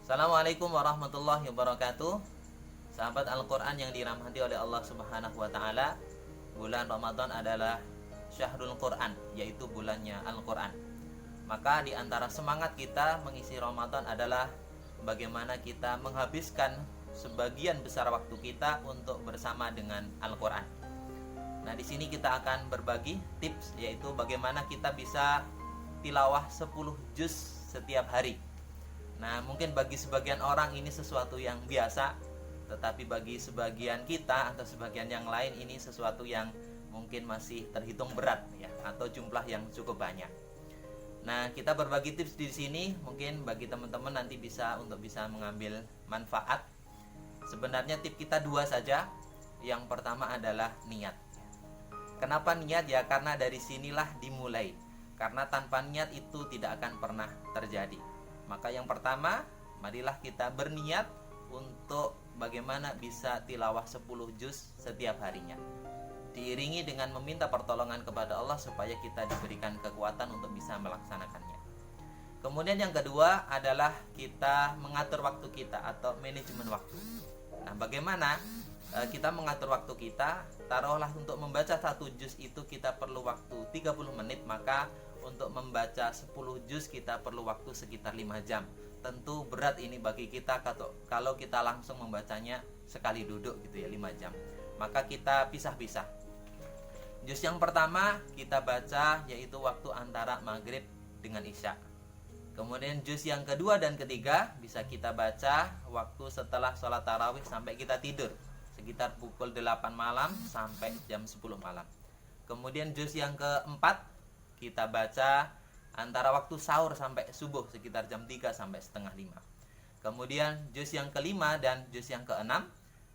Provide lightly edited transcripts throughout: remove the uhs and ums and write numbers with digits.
Assalamualaikum warahmatullahi wabarakatuh. Sahabat Al-Quran yang dirahmati oleh Allah Subhanahu wa Ta'ala, bulan Ramadan adalah Syahrul Quran, yaitu bulannya Al-Quran. Maka di antara semangat kita mengisi Ramadan adalah bagaimana kita menghabiskan sebagian besar waktu kita untuk bersama dengan Al-Quran. Nah, di sini kita akan berbagi tips, yaitu bagaimana kita bisa tilawah 10 juz setiap hari. Nah, mungkin bagi sebagian orang ini sesuatu yang biasa, tetapi bagi sebagian kita atau sebagian yang lain ini sesuatu yang mungkin masih terhitung berat ya, atau jumlah yang cukup banyak. Nah, kita berbagi tips di sini mungkin bagi teman-teman nanti bisa mengambil manfaat. Sebenarnya tips kita dua saja. Yang pertama adalah niat. Kenapa niat ya? Karena dari sinilah dimulai. Karena tanpa niat itu tidak akan pernah terjadi. Maka yang pertama, marilah kita berniat untuk bagaimana bisa tilawah 10 juz setiap harinya. Diiringi dengan meminta pertolongan kepada Allah supaya kita diberikan kekuatan untuk bisa melaksanakannya. Kemudian yang kedua adalah kita mengatur waktu kita atau manajemen waktu. Nah, bagaimana kita mengatur waktu kita? Taruhlah untuk membaca 1 juz itu kita perlu waktu 30 menit, maka untuk membaca 10 juz kita perlu waktu sekitar 5 jam. Tentu berat ini bagi kita kalau kita langsung membacanya sekali duduk gitu ya, 5 jam. Maka kita pisah-pisah. Juz yang pertama kita baca yaitu waktu antara maghrib dengan isya. Kemudian juz yang kedua dan ketiga bisa kita baca waktu setelah sholat tarawih sampai kita tidur, sekitar pukul 8 malam sampai jam 10 malam. Kemudian juz yang keempat kita baca antara waktu sahur sampai subuh, sekitar jam 3 sampai setengah 5. Kemudian juz yang kelima dan juz yang keenam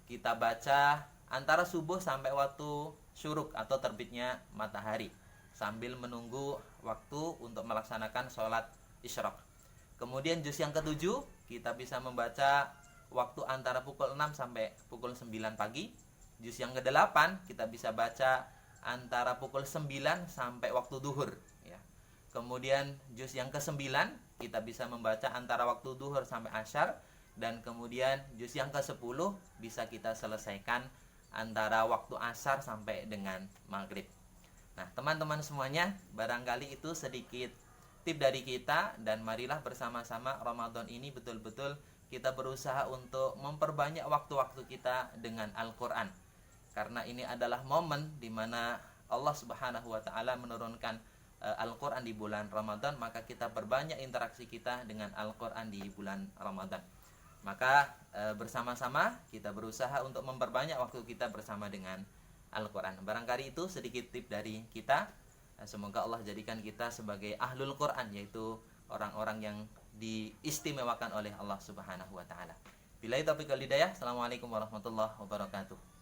kita baca antara subuh sampai waktu syuruk atau terbitnya matahari, sambil menunggu waktu untuk melaksanakan sholat isyraq. Kemudian juz yang ketujuh kita bisa membaca waktu antara pukul 6 sampai pukul 9 pagi. Juz yang ke-8 kita bisa baca antara pukul 9 sampai waktu duhur ya. Kemudian juz yang ke-9 kita bisa membaca antara waktu duhur sampai asyar, dan kemudian juz yang ke-10 bisa kita selesaikan antara waktu asar sampai dengan maghrib. Nah, teman-teman semuanya, barangkali itu sedikit tip dari kita, dan marilah bersama-sama Ramadan ini betul-betul kita berusaha untuk memperbanyak waktu-waktu kita dengan Al-Quran. Karena ini adalah momen di mana Allah Subhanahu wa Ta'ala menurunkan Al-Quran di bulan Ramadan, maka kita perbanyak interaksi kita dengan Al-Quran di bulan Ramadan. Maka bersama-sama kita berusaha untuk memperbanyak waktu kita bersama dengan Al-Quran. Barangkali itu sedikit tip dari kita. Semoga Allah jadikan kita sebagai ahlul Quran, yaitu orang-orang yang diistimewakan oleh Allah Subhanahu wa Ta'ala. Billahi taufiq wal hidayah. Assalamualaikum warahmatullahi wabarakatuh.